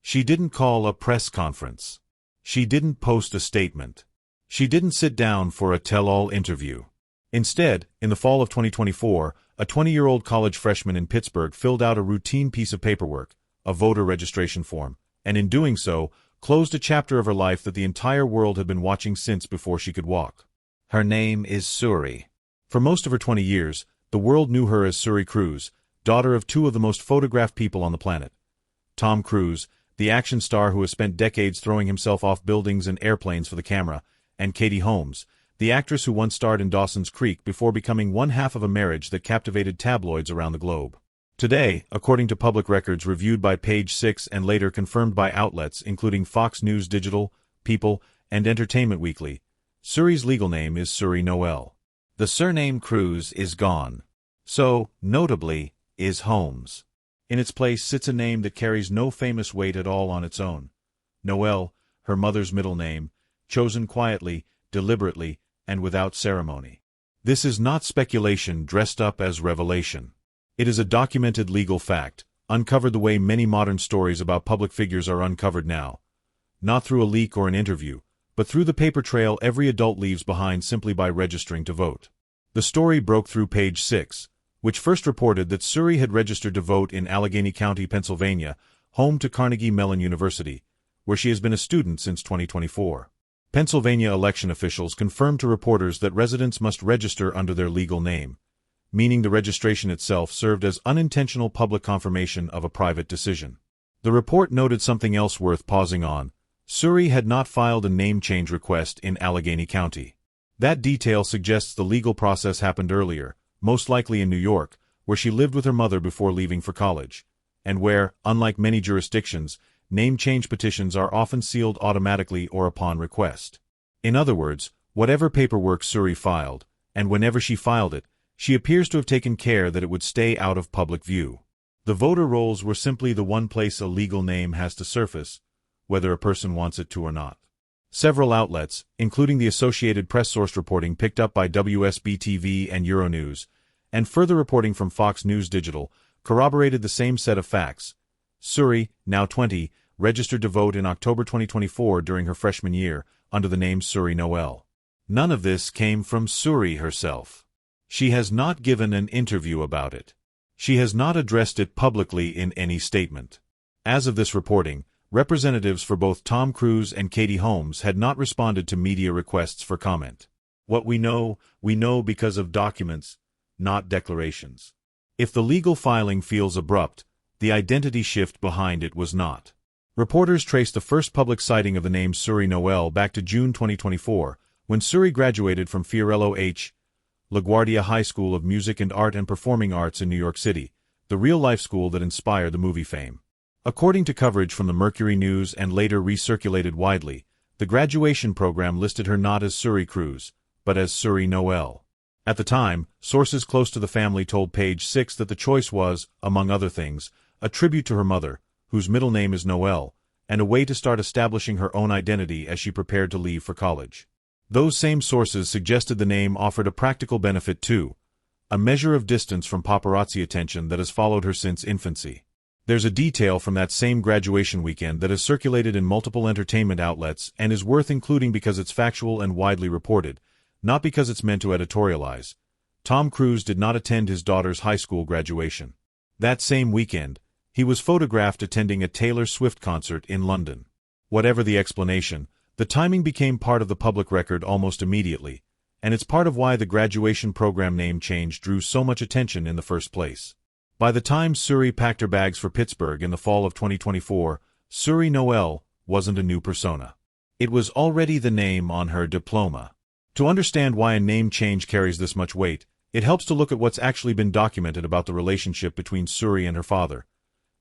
She didn't call a press conference. She didn't post a statement. She didn't sit down for a tell-all interview. Instead, in the fall of 2024, a 20-year-old college freshman in Pittsburgh filled out a routine piece of paperwork, a voter registration form, and in doing so, closed a chapter of her life that the entire world had been watching since before she could walk. Her name is Suri. For most of her 20 years, the world knew her as Suri Cruise, daughter of two of the most photographed people on the planet. Tom Cruise, the action star who has spent decades throwing himself off buildings and airplanes for the camera, and Katie Holmes, the actress who once starred in Dawson's Creek before becoming one half of a marriage that captivated tabloids around the globe. Today, according to public records reviewed by Page Six and later confirmed by outlets including Fox News Digital, People, and Entertainment Weekly, Suri's legal name is Suri Noel. The surname Cruise is gone. So, notably, is Holmes. In its place sits a name that carries no famous weight at all on its own. Noel, her mother's middle name, chosen quietly, deliberately, and without ceremony. This is not speculation dressed up as revelation. It is a documented legal fact, uncovered the way many modern stories about public figures are uncovered now. Not through a leak or an interview, but through the paper trail every adult leaves behind simply by registering to vote. The story broke through Page Six, which first reported that Suri had registered to vote in Allegheny County, Pennsylvania, home to Carnegie Mellon University, where she has been a student since 2024. Pennsylvania election officials confirmed to reporters that residents must register under their legal name, meaning the registration itself served as unintentional public confirmation of a private decision. The report noted something else worth pausing on. Suri had not filed a name change request in Allegheny County. That detail suggests the legal process happened earlier, most likely in New York, where she lived with her mother before leaving for college, and where, unlike many jurisdictions, name change petitions are often sealed automatically or upon request. In other words, whatever paperwork Suri filed, and whenever she filed it, she appears to have taken care that it would stay out of public view. The voter rolls were simply the one place a legal name has to surface, whether a person wants it to or not. Several outlets, including the Associated Press source reporting picked up by WSB-TV and Euronews, and further reporting from Fox News Digital, corroborated the same set of facts. Suri, now 20, registered to vote in October 2024 during her freshman year, under the name Suri Noel. None of this came from Suri herself. She has not given an interview about it. She has not addressed it publicly in any statement. As of this reporting, representatives for both Tom Cruise and Katie Holmes had not responded to media requests for comment. What we know because of documents, not declarations. If the legal filing feels abrupt, the identity shift behind it was not. Reporters traced the first public citing of the name Suri Noel back to June 2024, when Suri graduated from Fiorello H. LaGuardia High School of Music and Art and Performing Arts in New York City, the real-life school that inspired the movie fame. According to coverage from the Mercury News and later recirculated widely, the graduation program listed her not as Suri Cruise, but as Suri Noel. At the time, sources close to the family told Page Six that the choice was, among other things, a tribute to her mother, whose middle name is Noel, and a way to start establishing her own identity as she prepared to leave for college. Those same sources suggested the name offered a practical benefit too, a measure of distance from paparazzi attention that has followed her since infancy. There's a detail from that same graduation weekend that has circulated in multiple entertainment outlets and is worth including because it's factual and widely reported, not because it's meant to editorialize. Tom Cruise did not attend his daughter's high school graduation. That same weekend, he was photographed attending a Taylor Swift concert in London. Whatever the explanation, the timing became part of the public record almost immediately, and it's part of why the graduation program name change drew so much attention in the first place. By the time Suri packed her bags for Pittsburgh in the fall of 2024, Suri Noel wasn't a new persona. It was already the name on her diploma. To understand why a name change carries this much weight, it helps to look at what's actually been documented about the relationship between Suri and her father,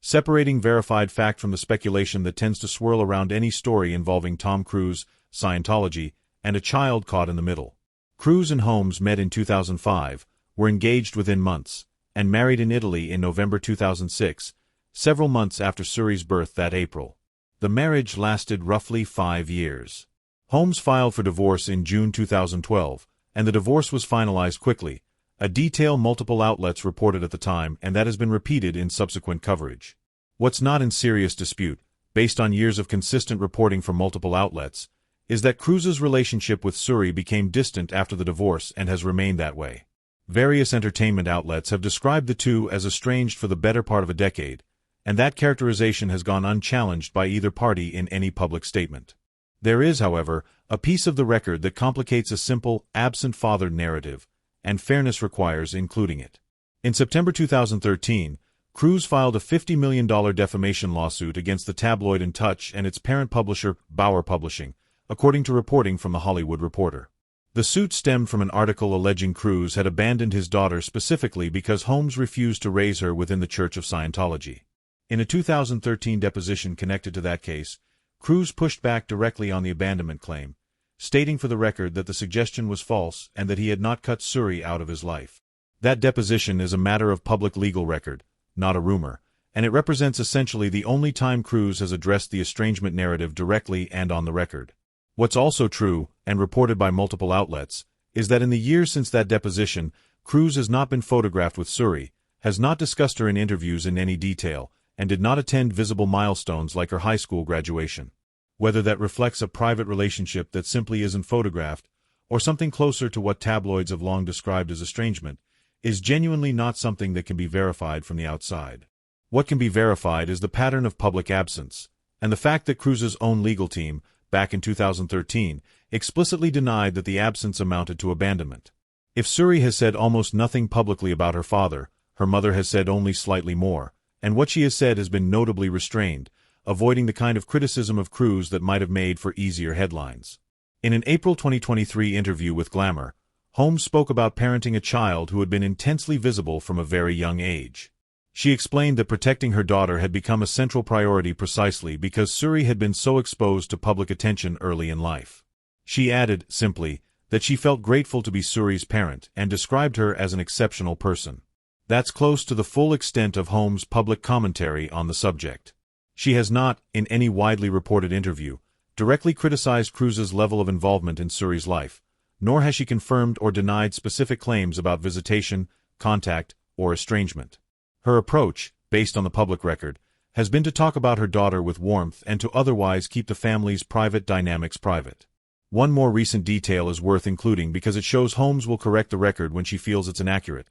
separating verified fact from the speculation that tends to swirl around any story involving Tom Cruise, Scientology, and a child caught in the middle. Cruise and Holmes met in 2005, were engaged within months, and married in Italy in November 2006, several months after Suri's birth that April. The marriage lasted roughly 5 years. Holmes filed for divorce in June 2012, and the divorce was finalized quickly, a detail multiple outlets reported at the time and that has been repeated in subsequent coverage. What's not in serious dispute, based on years of consistent reporting from multiple outlets, is that Cruz's relationship with Suri became distant after the divorce and has remained that way. Various entertainment outlets have described the two as estranged for the better part of a decade, and that characterization has gone unchallenged by either party in any public statement. There is, however, a piece of the record that complicates a simple, absent father narrative, and fairness requires including it. In September 2013, Cruz filed a $50 million defamation lawsuit against the tabloid In Touch and its parent publisher, Bauer Publishing, according to reporting from The Hollywood Reporter. The suit stemmed from an article alleging Cruz had abandoned his daughter specifically because Holmes refused to raise her within the Church of Scientology. In a 2013 deposition connected to that case, Cruz pushed back directly on the abandonment claim, stating for the record that the suggestion was false and that he had not cut Suri out of his life. That deposition is a matter of public legal record, not a rumor, and it represents essentially the only time Cruz has addressed the estrangement narrative directly and on the record. What's also true, and reported by multiple outlets, is that in the years since that deposition, Cruz has not been photographed with Suri, has not discussed her in interviews in any detail, and did not attend visible milestones like her high school graduation. Whether that reflects a private relationship that simply isn't photographed, or something closer to what tabloids have long described as estrangement, is genuinely not something that can be verified from the outside. What can be verified is the pattern of public absence, and the fact that Cruz's own legal team, back in 2013, explicitly denied that the absence amounted to abandonment. If Suri has said almost nothing publicly about her father, her mother has said only slightly more, and what she has said has been notably restrained, avoiding the kind of criticism of Cruz that might have made for easier headlines. In an April 2023 interview with Glamour, Holmes spoke about parenting a child who had been intensely visible from a very young age. She explained that protecting her daughter had become a central priority precisely because Suri had been so exposed to public attention early in life. She added, simply, that she felt grateful to be Suri's parent and described her as an exceptional person. That's close to the full extent of Holmes' public commentary on the subject. She has not, in any widely reported interview, directly criticized Cruz's level of involvement in Suri's life, nor has she confirmed or denied specific claims about visitation, contact, or estrangement. Her approach, based on the public record, has been to talk about her daughter with warmth and to otherwise keep the family's private dynamics private. One more recent detail is worth including because it shows Holmes will correct the record when she feels it's inaccurate.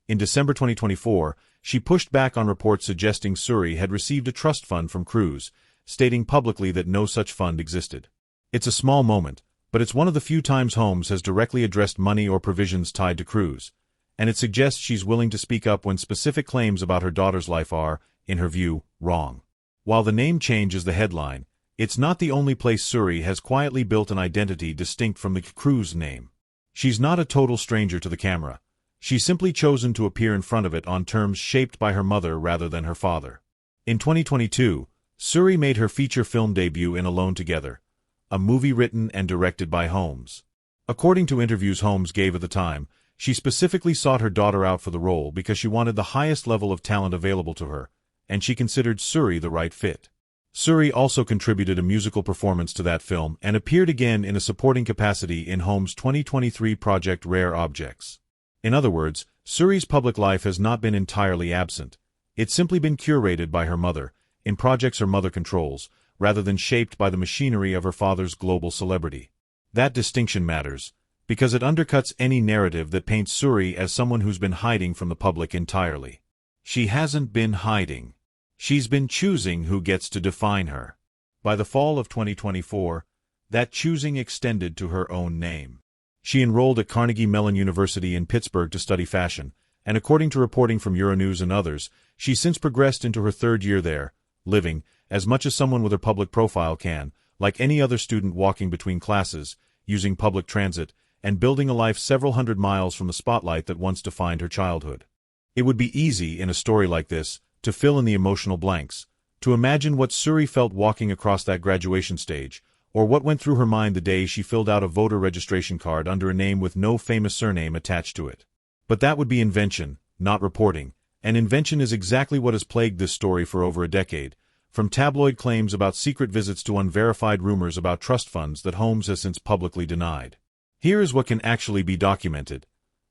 In December 2024, she pushed back on reports suggesting Suri had received a trust fund from Cruz, stating publicly that no such fund existed. It's a small moment, but it's one of the few times Holmes has directly addressed money or provisions tied to Cruz, and it suggests she's willing to speak up when specific claims about her daughter's life are, in her view, wrong. While the name change is the headline, it's not the only place Suri has quietly built an identity distinct from the Cruz name. She's not a total stranger to the camera. She's simply chosen to appear in front of it on terms shaped by her mother rather than her father. In 2022, Suri made her feature film debut in Alone Together, a movie written and directed by Holmes. According to interviews Holmes gave at the time, she specifically sought her daughter out for the role because she wanted the highest level of talent available to her, and she considered Suri the right fit. Suri also contributed a musical performance to that film and appeared again in a supporting capacity in Holmes' 2023 project Rare Objects. In other words, Suri's public life has not been entirely absent. It's simply been curated by her mother, in projects her mother controls, rather than shaped by the machinery of her father's global celebrity. That distinction matters, because it undercuts any narrative that paints Suri as someone who's been hiding from the public entirely. She hasn't been hiding. She's been choosing who gets to define her. By the fall of 2024, that choosing extended to her own name. She enrolled at Carnegie Mellon University in Pittsburgh to study fashion, and according to reporting from Euronews and others, she's since progressed into her third year there, living, as much as someone with her public profile can, like any other student walking between classes, using public transit, and building a life several hundred miles from the spotlight that once defined her childhood. It would be easy, in a story like this, to fill in the emotional blanks, to imagine what Suri felt walking across that graduation stage, or what went through her mind the day she filled out a voter registration card under a name with no famous surname attached to it. But that would be invention, not reporting, and invention is exactly what has plagued this story for over a decade, from tabloid claims about secret visits to unverified rumors about trust funds that Holmes has since publicly denied. Here is what can actually be documented.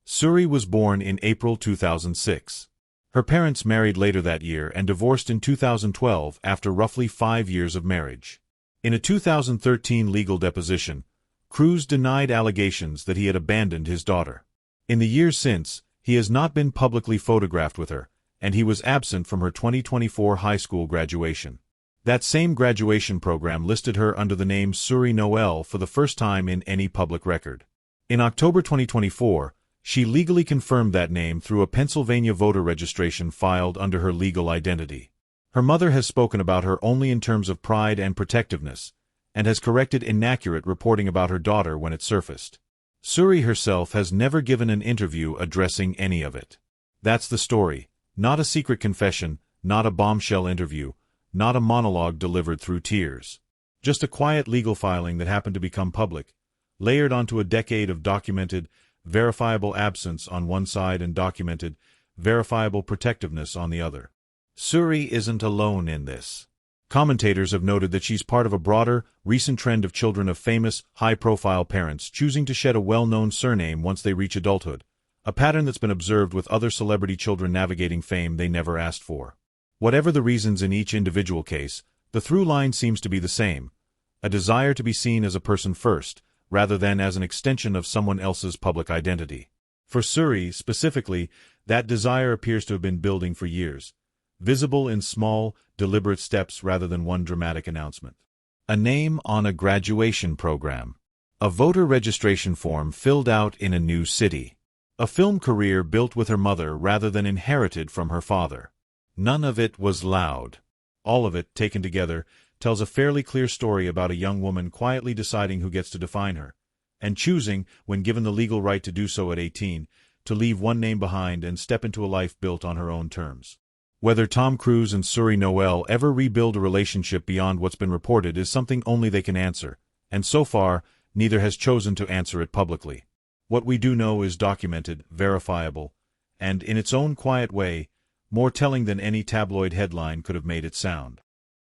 Suri was born in April 2006. Her parents married later that year and divorced in 2012 after roughly 5 years of marriage. In a 2013 legal deposition, Cruz denied allegations that he had abandoned his daughter. In the years since, he has not been publicly photographed with her, and he was absent from her 2024 high school graduation. That same graduation program listed her under the name Suri Noel for the first time in any public record. In October 2024, she legally confirmed that name through a Pennsylvania voter registration filed under her legal identity. Her mother has spoken about her only in terms of pride and protectiveness, and has corrected inaccurate reporting about her daughter when it surfaced. Suri herself has never given an interview addressing any of it. That's the story, not a secret confession, not a bombshell interview, not a monologue delivered through tears. Just a quiet legal filing that happened to become public, layered onto a decade of documented, verifiable absence on one side and documented, verifiable protectiveness on the other. Suri isn't alone in this. Commentators have noted that she's part of a broader, recent trend of children of famous, high-profile parents choosing to shed a well-known surname once they reach adulthood, a pattern that's been observed with other celebrity children navigating fame they never asked for. Whatever the reasons in each individual case, the through line seems to be the same: a desire to be seen as a person first, rather than as an extension of someone else's public identity. For Suri, specifically, that desire appears to have been building for years, visible in small, deliberate steps rather than one dramatic announcement. A name on a graduation program. A voter registration form filled out in a new city. A film career built with her mother rather than inherited from her father. None of it was loud. All of it, taken together, tells a fairly clear story about a young woman quietly deciding who gets to define her, and choosing, when given the legal right to do so at 18, to leave one name behind and step into a life built on her own terms. Whether Tom Cruise and Suri Noel ever rebuild a relationship beyond what's been reported is something only they can answer, and so far, neither has chosen to answer it publicly. What we do know is documented, verifiable, and, in its own quiet way, more telling than any tabloid headline could have made it sound.